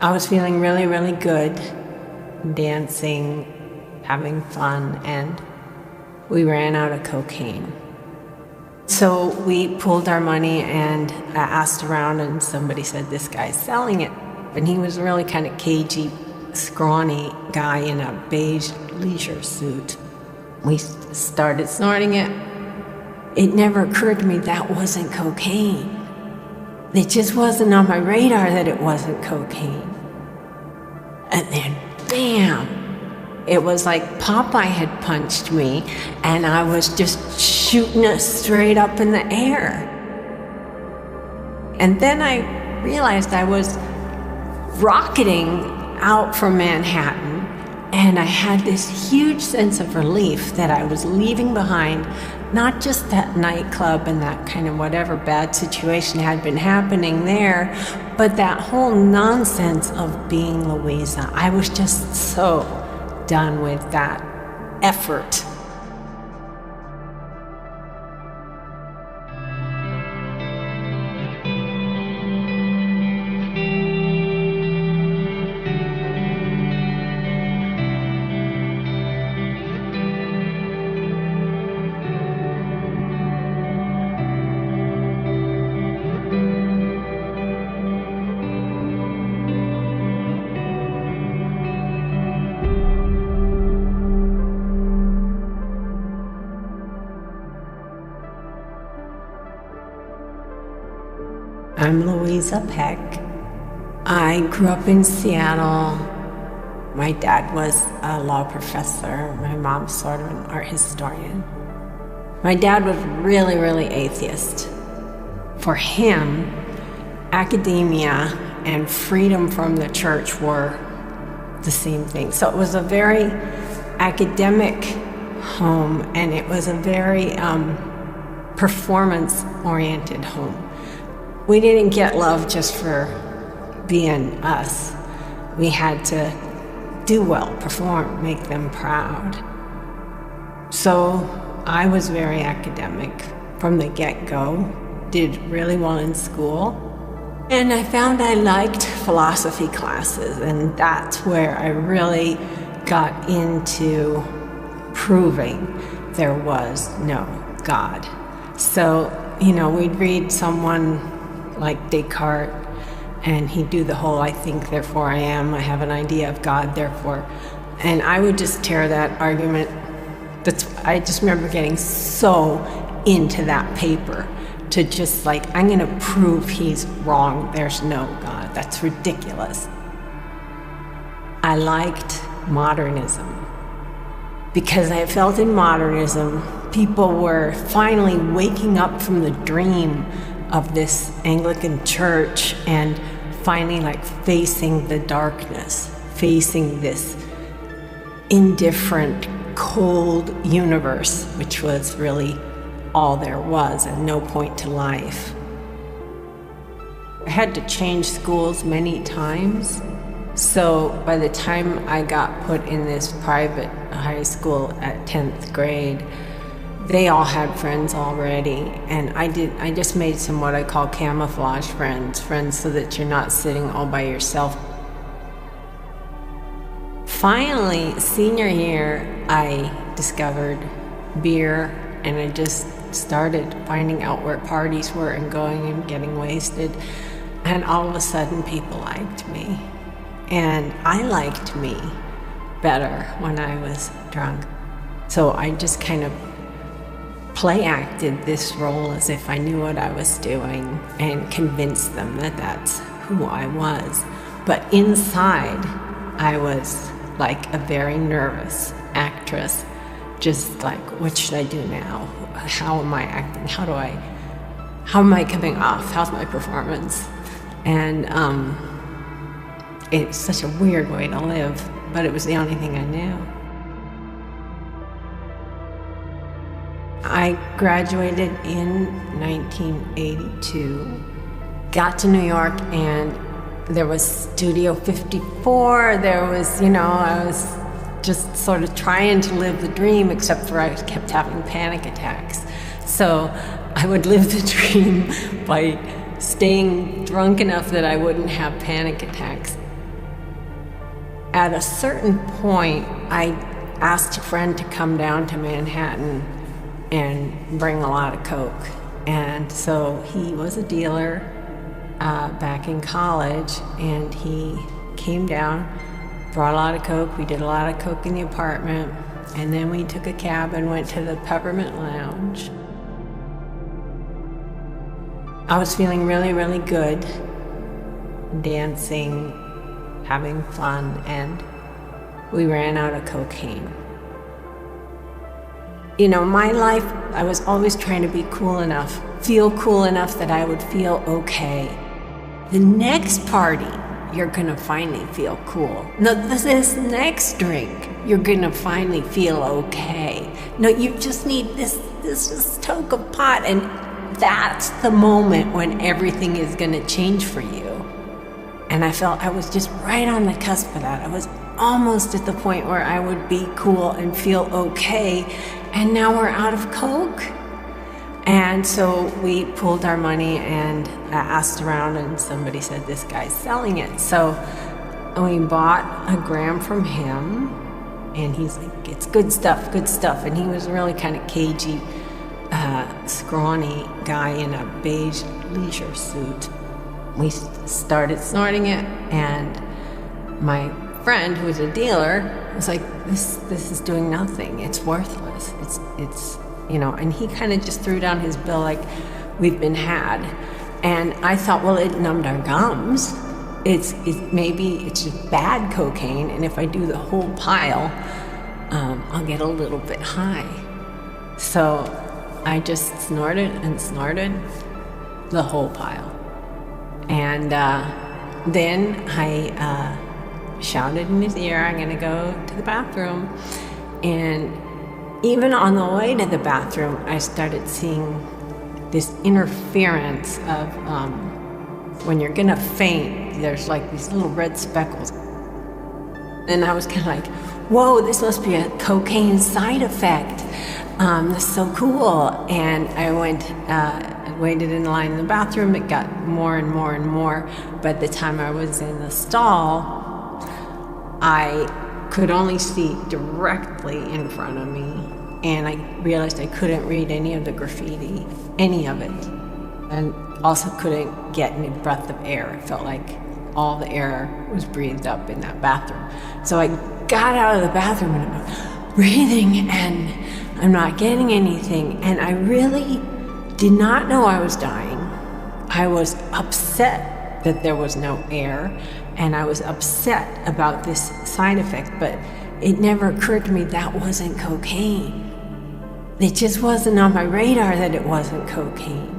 I was feeling really, really good, dancing, having fun, and we ran out of cocaine. So we pulled our money and I asked around, and somebody said, this guy's selling it. And he was a really kind of cagey, scrawny guy in a beige leisure suit. We started snorting it. It never occurred to me that wasn't cocaine. It just wasn't on my radar that it wasn't cocaine. And then, bam! It was like Popeye had punched me, and I was just shooting it straight up in the air. And then I realized I was rocketing out from Manhattan, and I had this huge sense of relief that I was leaving behind not just that nightclub and that kind of whatever bad situation had been happening there, but that whole nonsense of being Louisa. I was just so done with that effort. I'm Louisa Peck. I grew up in Seattle. My dad was a law professor. My mom's sort of an art historian. My dad was really, really atheist. For him, academia and freedom from the church were the same thing. So it was a very academic home, and it was a very performance-oriented home. We didn't get love just for being us. We had to do well, perform, make them proud. So I was very academic from the get-go, did really well in school. And I found I liked philosophy classes, and that's where I really got into proving there was no God. So, we'd read someone like Descartes, and he'd do the whole I think, therefore I am, I have an idea of God, therefore. And I would just tear that argument. I just remember getting so into that paper to just I'm going to prove he's wrong, there's no God, that's ridiculous. I liked modernism because I felt in modernism people were finally waking up from the dream of this Anglican church and finally facing the darkness, facing this indifferent, cold universe, which was really all there was and no point to life. I had to change schools many times. So by the time I got put in this private high school at 10th grade, they all had friends already, and I just made some what I call camouflage friends so that you're not sitting all by yourself. Finally, senior year, I discovered beer, and I just started finding out where parties were and going and getting wasted, and all of a sudden people liked me, and I liked me better when I was drunk. So I just kind of play acted this role as if I knew what I was doing and convinced them that that's who I was. But inside, I was like a very nervous actress, just what should I do now? How am I acting? How am I coming off? How's my performance? And it's such a weird way to live, but it was the only thing I knew. I graduated in 1982, got to New York, and there was Studio 54, there was, I was just sort of trying to live the dream, except for I kept having panic attacks. So I would live the dream by staying drunk enough that I wouldn't have panic attacks. At a certain point, I asked a friend to come down to Manhattan and bring a lot of coke. And so he was a dealer back in college, and he came down, brought a lot of coke. We did a lot of coke in the apartment, and then we took a cab and went to the Peppermint Lounge. I was feeling really, really good, dancing, having fun, and we ran out of cocaine. You know, my life, I was always trying to be cool enough, feel cool enough that I would feel okay. The next party, you're gonna finally feel cool. No, this next drink, you're gonna finally feel okay. No, you just need this toke of pot, and that's the moment when everything is gonna change for you. And I felt I was just right on the cusp of that. I was almost at the point where I would be cool and feel okay, and now we're out of coke. And so we pulled our money and asked around, and somebody said, this guy's selling it. So we bought a gram from him, and he's like, it's good stuff, good stuff. And he was a really kind of cagey, scrawny guy in a beige leisure suit. We started snorting it, and my friend, who was a dealer, was like, this is doing nothing. It's worthless. It's you know, and he kind of just threw down his bill like, we've been had. And I thought, well, it numbed our gums. Maybe it's just bad cocaine, and if I do the whole pile, I'll get a little bit high. So I just snorted and snorted the whole pile. And then I shouted in his ear, I'm gonna go to the bathroom. And even on the way to the bathroom, I started seeing this interference of when you're gonna faint, there's like these little red speckles. And I was kind of like, whoa, this must be a cocaine side effect. This is so cool. And I waited in line in the bathroom. It got more and more and more. By the time I was in the stall, I could only see directly in front of me, and I realized I couldn't read any of the graffiti, any of it, and also couldn't get any breath of air. It felt like all the air was breathed up in that bathroom. So I got out of the bathroom and I'm breathing, and I'm not getting anything, and I really did not know I was dying. I was upset that there was no air, and I was upset about this side effect, but it never occurred to me that wasn't cocaine. It just wasn't on my radar that it wasn't cocaine.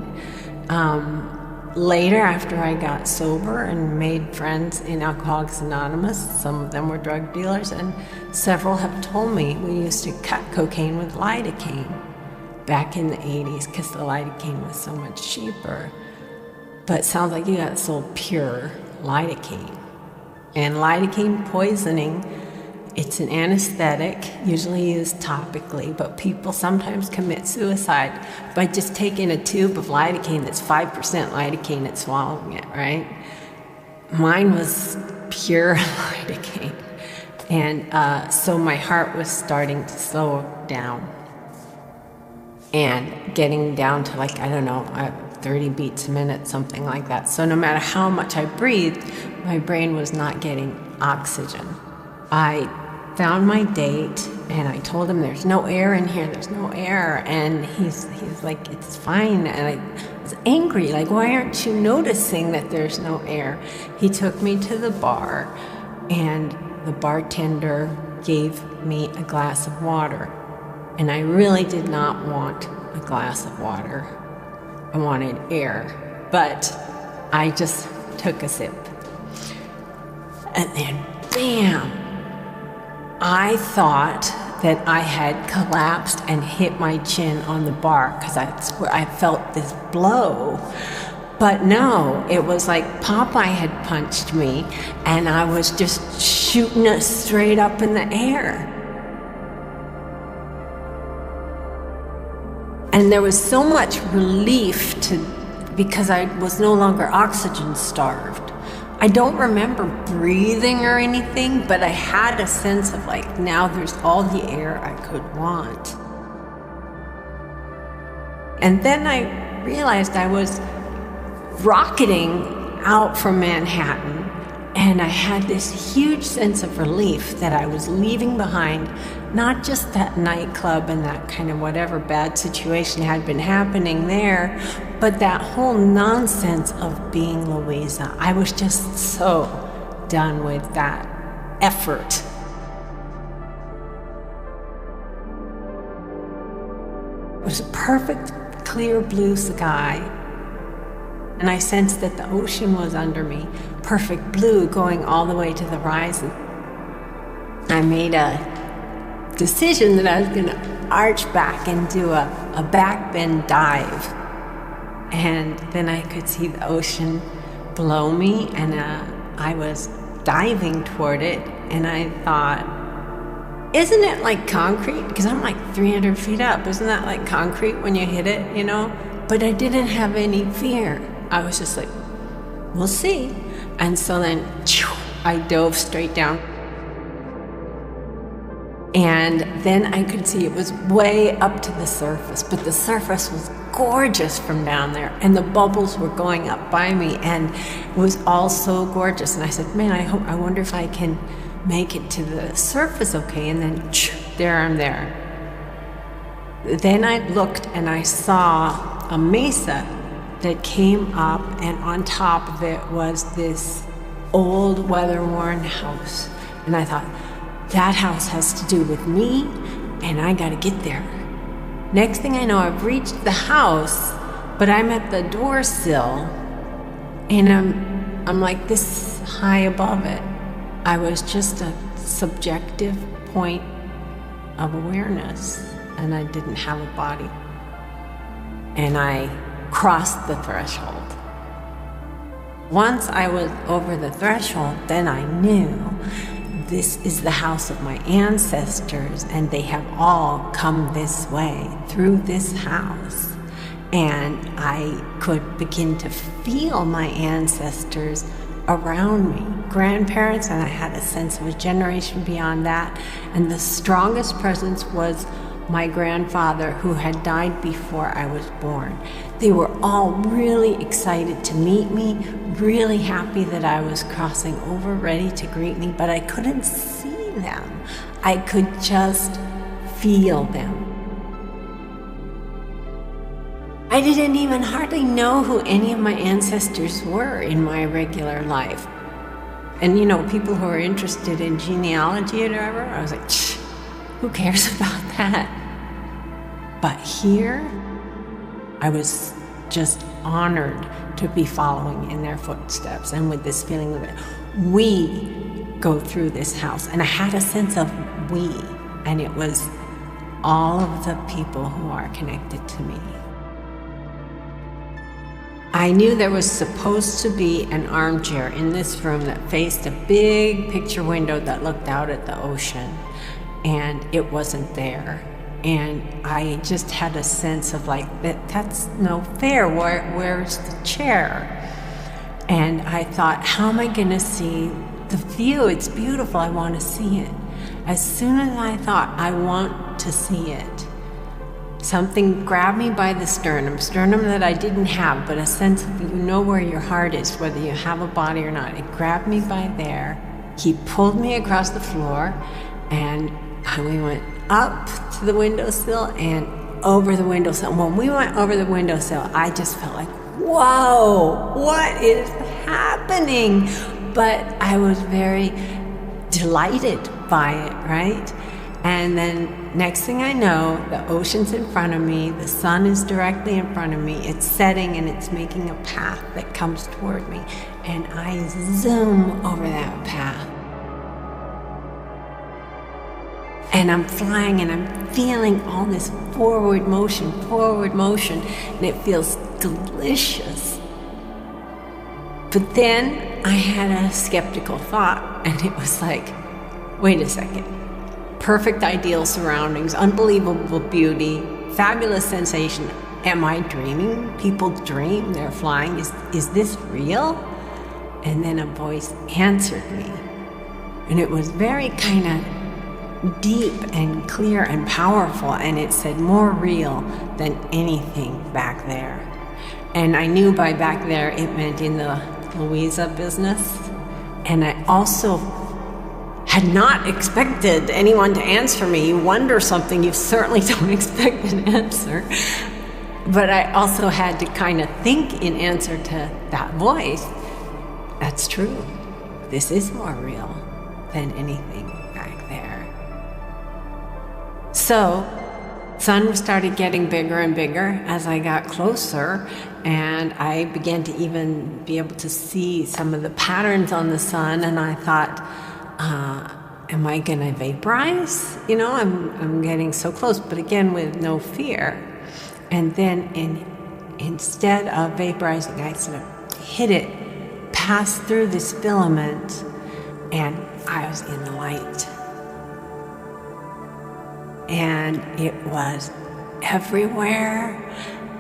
Later, after I got sober and made friends in Alcoholics Anonymous, some of them were drug dealers, and several have told me we used to cut cocaine with lidocaine back in the 80s because the lidocaine was so much cheaper. But it sounds like you got sold pure lidocaine. And lidocaine poisoning, it's an anesthetic, usually used topically, but people sometimes commit suicide by just taking a tube of lidocaine that's 5% lidocaine and swallowing it, right? Mine was pure lidocaine. And so my heart was starting to slow down and getting down to like, I don't know, 30 beats a minute, something like that. So no matter how much I breathed, my brain was not getting oxygen. I found my date, and I told him, there's no air in here, there's no air. And he's like, it's fine. And I was angry, like, why aren't you noticing that there's no air? He took me to the bar, and the bartender gave me a glass of water. And I really did not want a glass of water. I wanted air, but I just took a sip. And then, bam, I thought that I had collapsed and hit my chin on the bar because that's where I felt this blow. But no, it was like Popeye had punched me, and I was just shooting it straight up in the air. And there was so much relief because I was no longer oxygen starved. I don't remember breathing or anything, but I had a sense of like, now there's all the air I could want. And then I realized I was rocketing out from Manhattan, and I had this huge sense of relief that I was leaving behind not just that nightclub and that kind of whatever bad situation had been happening there, but that whole nonsense of being Louisa. I was just so done with that effort. It was a perfect, clear blue sky, and I sensed that the ocean was under me, perfect blue going all the way to the horizon. I made a decision that I was going to arch back and do a back bend dive, and then I could see the ocean below me, and I was diving toward it, and I thought, isn't it like concrete? Because I'm like 300 feet up. Isn't that like concrete when you hit it, you know? But I didn't have any fear. I was just like, we'll see. And so then I dove straight down. And then I could see it was way up to the surface, but the surface was gorgeous from down there, and the bubbles were going up by me, and it was all so gorgeous. And I said, man, I wonder if I can make it to the surface okay. And then there I'm there. Then I looked and I saw a mesa that came up, and on top of it was this old weather-worn house. And I thought, that house has to do with me, and I gotta get there. Next thing I know, I've reached the house, but I'm at the door sill, and I'm like this high above it. I was just a subjective point of awareness, and I didn't have a body. And I crossed the threshold. Once I was over the threshold, then I knew this is the house of my ancestors, and they have all come this way, through this house. And I could begin to feel my ancestors around me, grandparents, and I had a sense of a generation beyond that. And the strongest presence was my grandfather, who had died before I was born. They were all really excited to meet me, really happy that I was crossing over, ready to greet me, but I couldn't see them. I could just feel them. I didn't even hardly know who any of my ancestors were in my regular life. And you know, people who are interested in genealogy or whatever, I was like, who cares about that? But here, I was just honored to be following in their footsteps, and with this feeling of it, we go through this house. And I had a sense of we, and it was all of the people who are connected to me. I knew there was supposed to be an armchair in this room that faced a big picture window that looked out at the ocean, and it wasn't there. And I just had a sense of like, that's no fair. Where's the chair? And I thought, how am I going to see the view? It's beautiful. I want to see it. As soon as I thought, I want to see it, something grabbed me by the sternum that I didn't have, but a sense of, you know where your heart is, whether you have a body or not. It grabbed me by there. He pulled me across the floor, and we went up to the windowsill and over the windowsill. When we went over the windowsill, I just felt like, whoa, what is happening? But I was very delighted by it, right? And then next thing I know, the ocean's in front of me, the sun is directly in front of me, it's setting and it's making a path that comes toward me, and I zoom over that path. And I'm flying and I'm feeling all this forward motion, and it feels delicious. But then I had a skeptical thought, and it was like, wait a second. Perfect ideal surroundings, unbelievable beauty, fabulous sensation. Am I dreaming? People dream they're flying. Is this real? and then a voice answered me. And it was very kind of deep and clear and powerful, and it said more real than anything back there. And I knew by back there it meant in the Louisa business. And I also had not expected anyone to answer me. You wonder something, you certainly don't expect an answer. But I also had to kind of think in answer to that voice, that's true. This is more real than anything back there. So, sun started getting bigger and bigger as I got closer, and I began to even be able to see some of the patterns on the sun, and I thought, am I gonna vaporize? You know, I'm getting so close, but again with no fear. And then instead of vaporizing, I sort of hit it, passed through this filament, and I was in the light. And it was everywhere,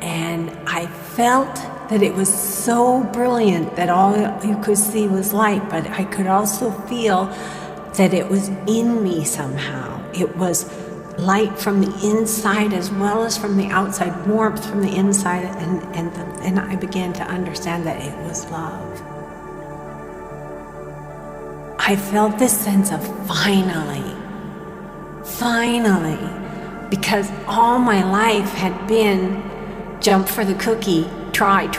and I felt that it was so brilliant that all you could see was light, but I could also feel that it was in me somehow. It was light from the inside as well as from the outside, warmth from the inside, and I began to understand that it was love. I felt this sense of finally, because all my life had been jump for the cookie, try,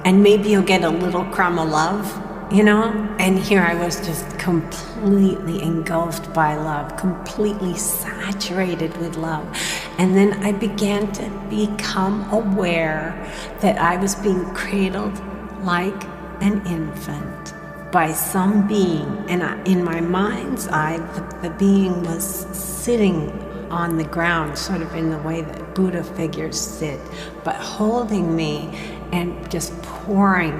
and maybe you'll get a little crumb of love, you know? And here I was just completely engulfed by love, completely saturated with love. And then I began to become aware that I was being cradled like an infant by some being. And in my mind's eye, the being was sitting on the ground, sort of in the way that Buddha figures sit, but holding me and just pouring,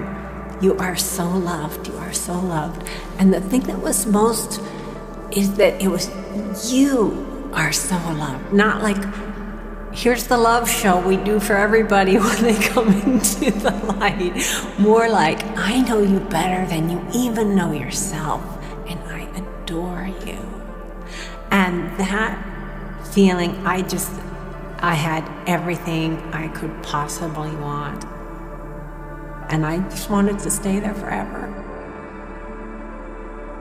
you are so loved, you are so loved. And the thing that was most is that it was, you are so loved. Not like, here's the love show we do for everybody when they come into the light. More like, I know you better than you even know yourself, and I adore you. And that feeling, I had everything I could possibly want. And I just wanted to stay there forever.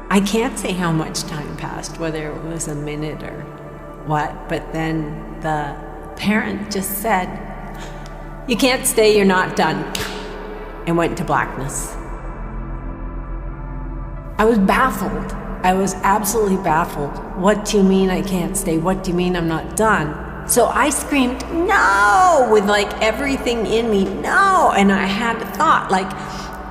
I can't say how much time passed, whether it was a minute or what, but then the parent just said, you can't stay, you're not done, and went into blackness. I was baffled. I was absolutely baffled. What do you mean I can't stay? What do you mean I'm not done? So I screamed, no, with like everything in me, no. And I had a thought, like,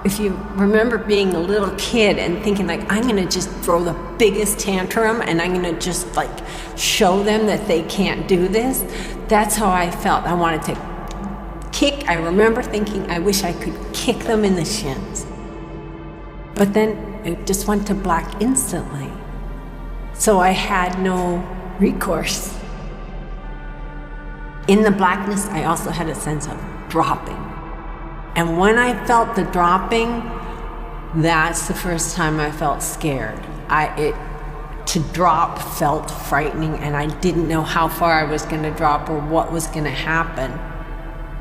if you remember being a little kid and thinking like, I'm gonna just throw the biggest tantrum and I'm gonna just like show them that they can't do this. That's how I felt. I wanted to kick. I remember thinking, I wish I could kick them in the shins. But then it just went to black instantly. So I had no recourse. In the blackness, I also had a sense of dropping. And when I felt the dropping, that's the first time I felt scared. To drop felt frightening, and I didn't know how far I was going to drop or what was going to happen.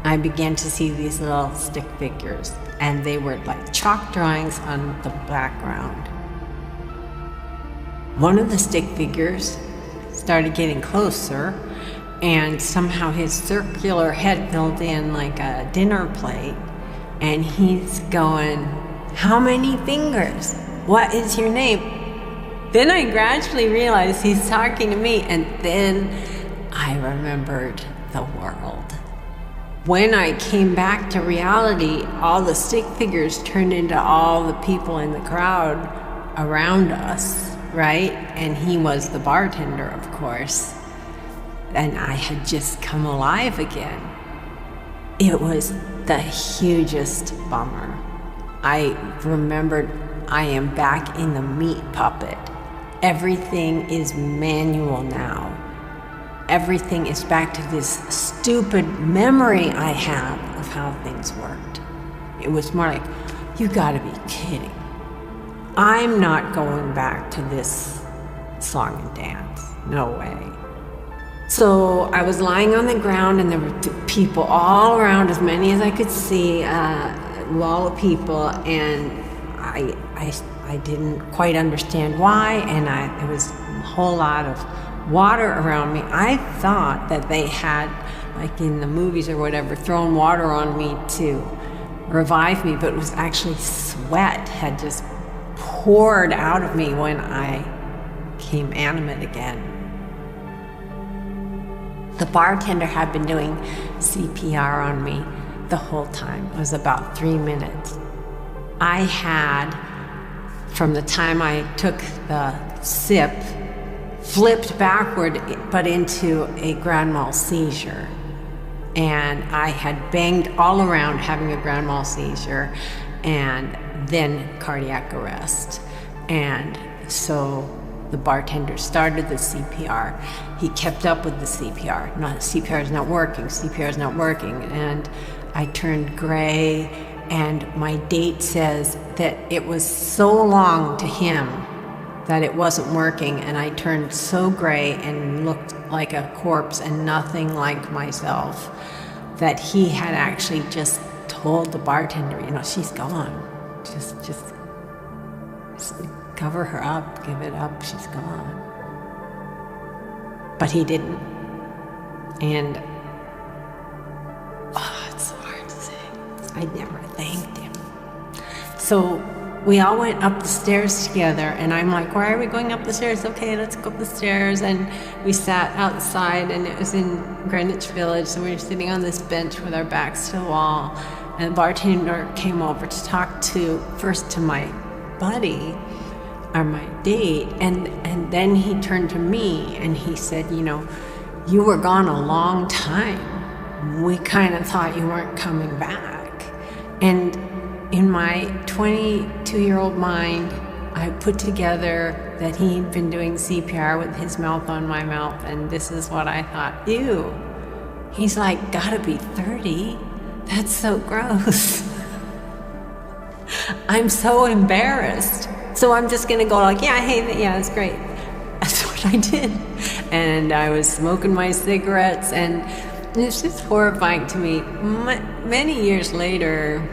I began to see these little stick figures, and they were like chalk drawings on the background. One of the stick figures started getting closer, and somehow his circular head filled in like a dinner plate, and he's going, how many fingers? What is your name? Then I gradually realized he's talking to me, and then I remembered the world. When I came back to reality, all the stick figures turned into all the people in the crowd around us, right? And he was the bartender, of course. And I had just come alive again. It was the hugest bummer. I remembered I am back in the meat puppet. Everything is manual now. Everything is back to this stupid memory I have of how things worked. It was more like, you gotta be kidding. I'm not going back to this song and dance. No way. So I was lying on the ground, and there were people all around, as many as I could see, a wall of people, and I didn't quite understand why, and there was a whole lot of water around me. I thought that they had, like in the movies or whatever, thrown water on me to revive me, but it was actually sweat had just poured out of me when I came animate again. The bartender had been doing CPR on me the whole time. It was about 3 minutes. I had, from the time I took the sip, flipped backward but into a grand mal seizure. And I had banged all around having a grand mal seizure and then cardiac arrest. And so the bartender started the CPR. He kept up with the CPR. CPR is not working, CPR is not working. And I turned gray, and my date says that it was so long to him that it wasn't working, and I turned so gray and looked like a corpse and nothing like myself, that he had actually just told the bartender, she's gone. Just cover her up, give it up, she's gone. But he didn't. And, it's so hard to say. I never thanked him. So we all went up the stairs together, and I'm like, why are we going up the stairs? Okay, let's go up the stairs. And we sat outside, and it was in Greenwich Village, so we were sitting on this bench with our backs to the wall, and the bartender came over to talk first to my buddy, or my date, and then he turned to me and he said, you were gone a long time. We kind of thought you weren't coming back. And in my 22-year-old mind, I put together that he'd been doing CPR with his mouth on my mouth, and this is what I thought. Ew. He's like, gotta be 30. That's so gross. I'm so embarrassed. So I'm just gonna go like, yeah, it's great. That's what I did. And I was smoking my cigarettes, and it's just horrifying to me. Many years later,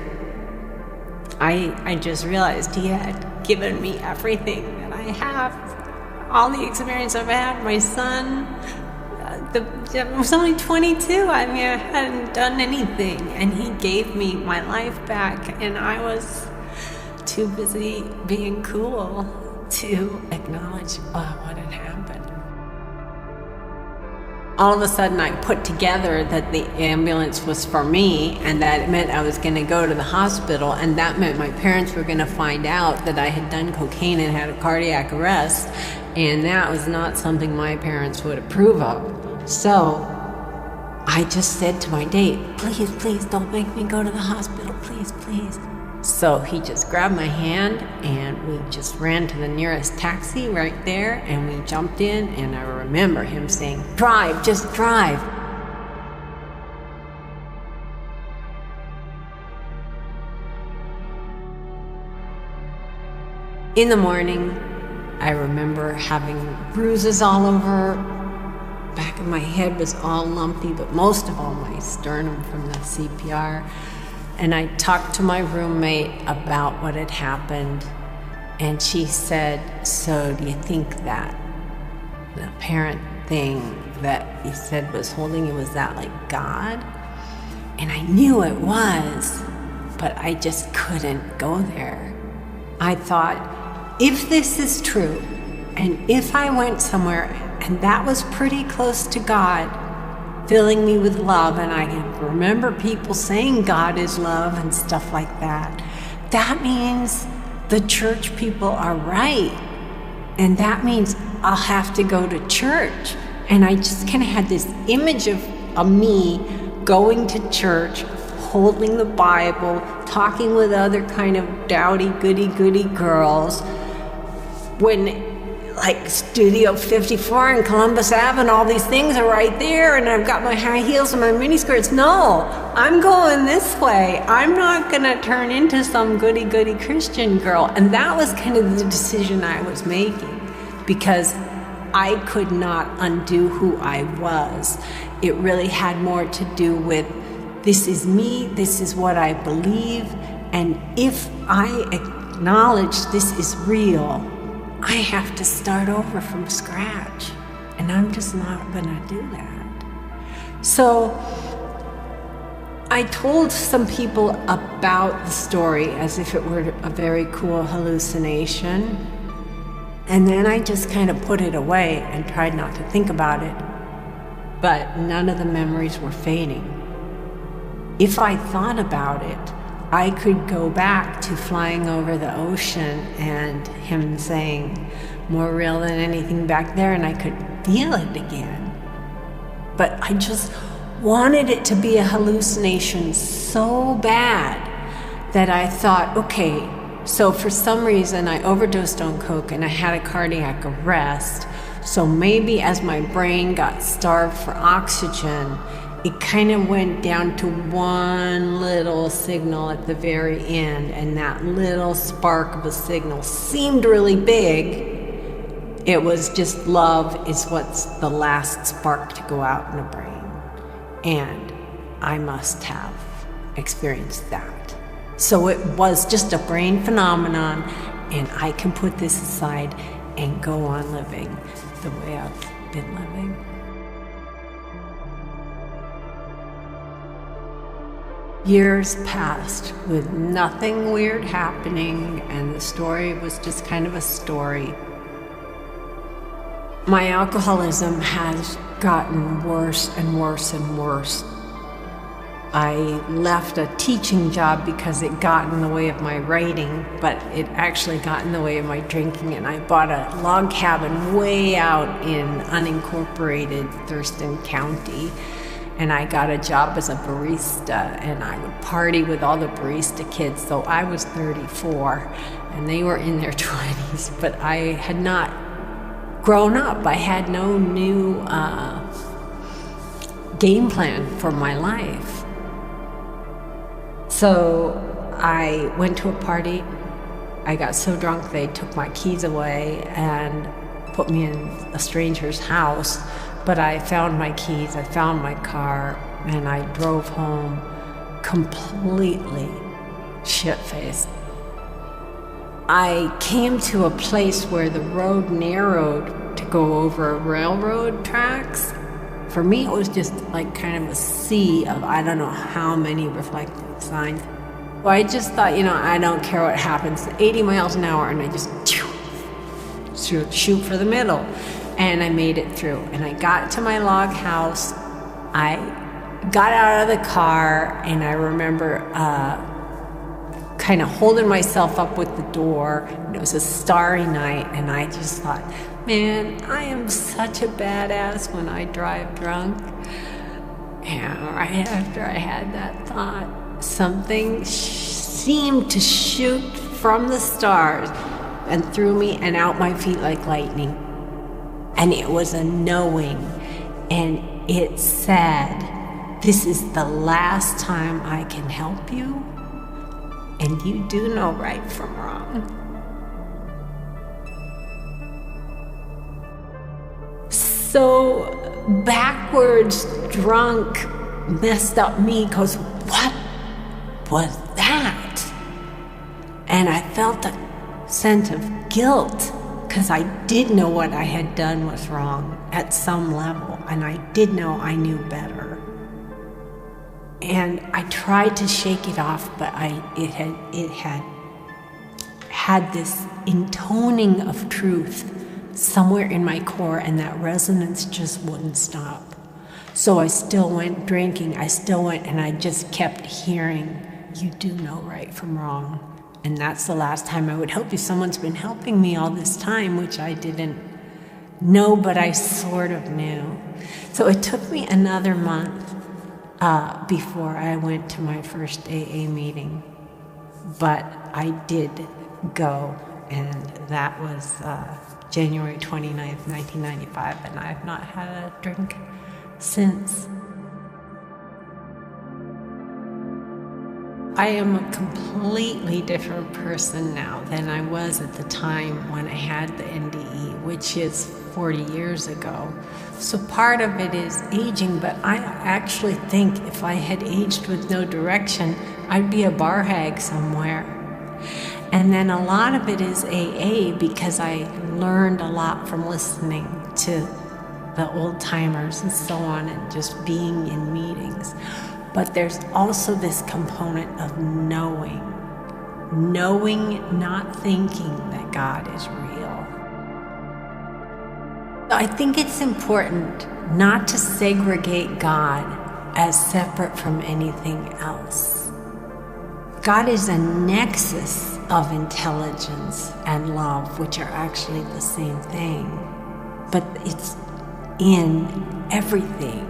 I just realized he had given me everything that I have, all the experience I've had. My son, I was only 22. I hadn't done anything, and he gave me my life back, and I was too busy being cool to acknowledge what had happened. All of a sudden, I put together that the ambulance was for me, and that it meant I was going to go to the hospital, and that meant my parents were going to find out that I had done cocaine and had a cardiac arrest, and that was not something my parents would approve of. So I just said to my date, please don't make me go to the hospital, please. So he just grabbed my hand, and we just ran to the nearest taxi right there, and we jumped in, and I remember him saying, drive, just drive. In the morning, I remember having bruises all over. Back of my head was all lumpy, but most of all my sternum from the CPR. And I talked to my roommate about what had happened, and she said, so do you think that the parent thing that you said was holding you, was that like God? And I knew it was, but I just couldn't go there. I thought, if this is true, and if I went somewhere and that was pretty close to God, filling me with love, and I can remember people saying God is love and stuff like that, that means the church people are right. And that means I'll have to go to church. And I just kind of had this image of me going to church, holding the Bible, talking with other kind of dowdy, goody girls, when like Studio 54 and Columbus Ave and all these things are right there, and I've got my high heels and my miniskirts. No, I'm going this way. I'm not gonna turn into some goody-goody Christian girl. And that was kind of the decision I was making, because I could not undo who I was. It really had more to do with, this is me, this is what I believe, and if I acknowledge this is real, I have to start over from scratch, and I'm just not gonna do that. So I told some people about the story as if it were a very cool hallucination, and then I just kind of put it away and tried not to think about it, but none of the memories were fading. If I thought about it, I could go back to flying over the ocean and him saying, more real than anything back there, and I could feel it again. But I just wanted it to be a hallucination so bad that I thought, okay, so for some reason I overdosed on coke and I had a cardiac arrest, so maybe as my brain got starved for oxygen, it kind of went down to one little signal at the very end, and that little spark of a signal seemed really big. It was just love is what's the last spark to go out in a brain. And I must have experienced that. So it was just a brain phenomenon, and I can put this aside and go on living the way I've been living. Years passed with nothing weird happening, and the story was just kind of a story. My alcoholism has gotten worse and worse and worse. I left a teaching job because it got in the way of my writing, but it actually got in the way of my drinking, and I bought a log cabin way out in unincorporated Thurston County. And I got a job as a barista, and I would party with all the barista kids. So I was 34, and they were in their 20s, but I had not grown up. I had no new game plan for my life. So I went to a party. I got so drunk they took my keys away and put me in a stranger's house. But I found my keys, I found my car, and I drove home completely shit-faced. I came to a place where the road narrowed to go over railroad tracks. For me, it was just like kind of a sea of I don't know how many reflective signs. Well, I just thought, I don't care what happens, 80 miles an hour, and I just shoot for the middle. And I made it through, and I got to my log house. I got out of the car, and I remember kind of holding myself up with the door. And it was a starry night, and I just thought, man, I am such a badass when I drive drunk. And right after I had that thought, something seemed to shoot from the stars and through me and out my feet like lightning. And it was a knowing, and it said, this is the last time I can help you, and you do know right from wrong. So backwards drunk messed up me goes, what was that? And I felt a sense of guilt, because I did know what I had done was wrong at some level, and I did know I knew better. And I tried to shake it off, but it had this intoning of truth somewhere in my core, and that resonance just wouldn't stop. So I still went drinking, and I just kept hearing, you do know right from wrong. And that's the last time I would help you. Someone's been helping me all this time, which I didn't know, but I sort of knew. So it took me another month before I went to my first AA meeting. But I did go, And that was January 29th, 1995, and I've not had a drink since. I am a completely different person now than I was at the time when I had the NDE, which is 40 years ago. So part of it is aging, but I actually think if I had aged with no direction, I'd be a bar hag somewhere. And then a lot of it is AA, because I learned a lot from listening to the old timers and so on, and just being in meetings. But there's also this component of knowing, not thinking that God is real. I think it's important not to segregate God as separate from anything else. God is a nexus of intelligence and love, which are actually the same thing, but it's in everything.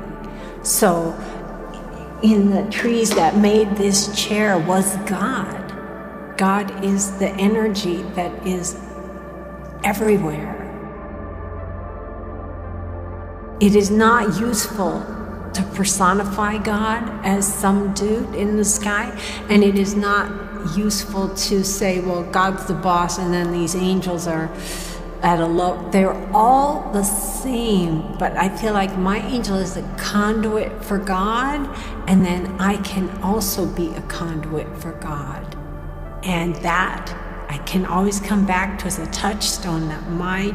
So in the trees that made this chair was God. God is the energy that is everywhere. It is not useful to personify God as some dude in the sky, and it is not useful to say, well, God's the boss and then these angels are at a low. They're all the same, but I feel like my angel is a conduit for God, and then I can also be a conduit for God. And that I can always come back to as a touchstone, that my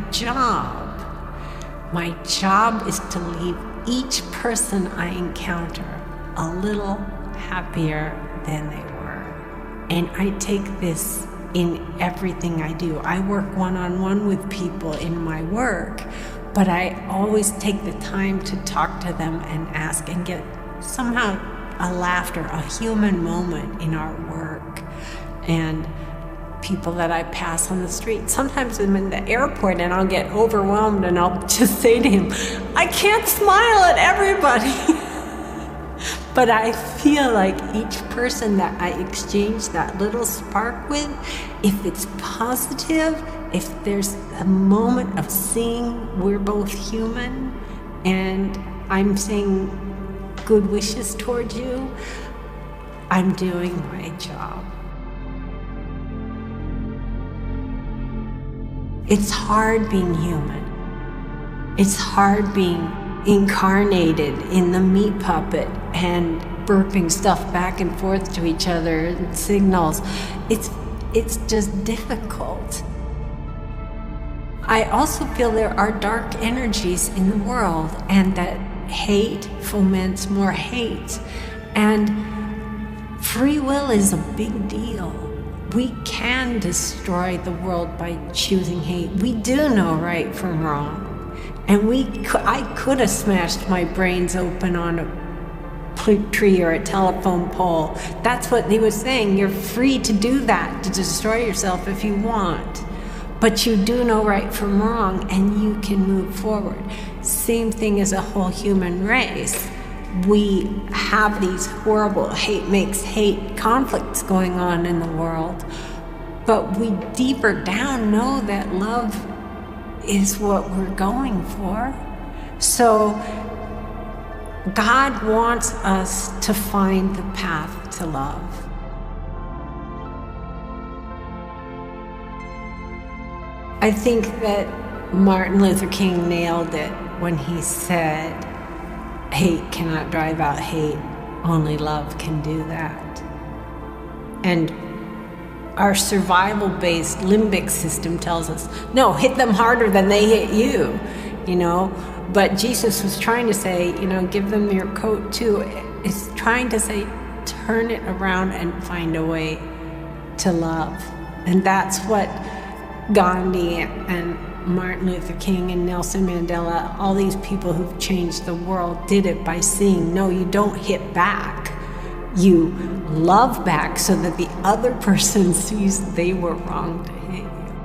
job is to leave each person I encounter a little happier than they were. And I take this in everything I do. I work one-on-one with people in my work, but I always take the time to talk to them and ask and get somehow a laughter, a human moment in our work. And people that I pass on the street, sometimes I'm in the airport and I'll get overwhelmed and I'll just say to him, I can't smile at everybody. But I feel like each person that I exchange that little spark with, if it's positive, if there's a moment of seeing we're both human and I'm saying good wishes towards you, I'm doing my job. It's hard being human. It's hard being incarnated in the meat puppet and burping stuff back and forth to each other and signals. It's just difficult. I also feel there are dark energies in the world, and that hate foments more hate. And free will is a big deal. We can destroy the world by choosing hate. We do know right from wrong. And I could have smashed my brains open on a tree or a telephone pole. That's what he was saying. You're free to do that, to destroy yourself if you want. But you do know right from wrong, and you can move forward. Same thing as a whole human race. We have these horrible hate makes hate conflicts going on in the world, but we deeper down know that love is what we're going for. So God wants us to find the path to love. I think that Martin Luther King nailed it when he said, hate cannot drive out hate, only love can do that. And our survival-based limbic system tells us, no, hit them harder than they hit you, But Jesus was trying to say, give them your coat too. It's trying to say, turn it around and find a way to love. And that's what Gandhi and Martin Luther King and Nelson Mandela, all these people who've changed the world, did it by seeing, no, you don't hit back. You love back so that the other person sees they were wrong to hit you.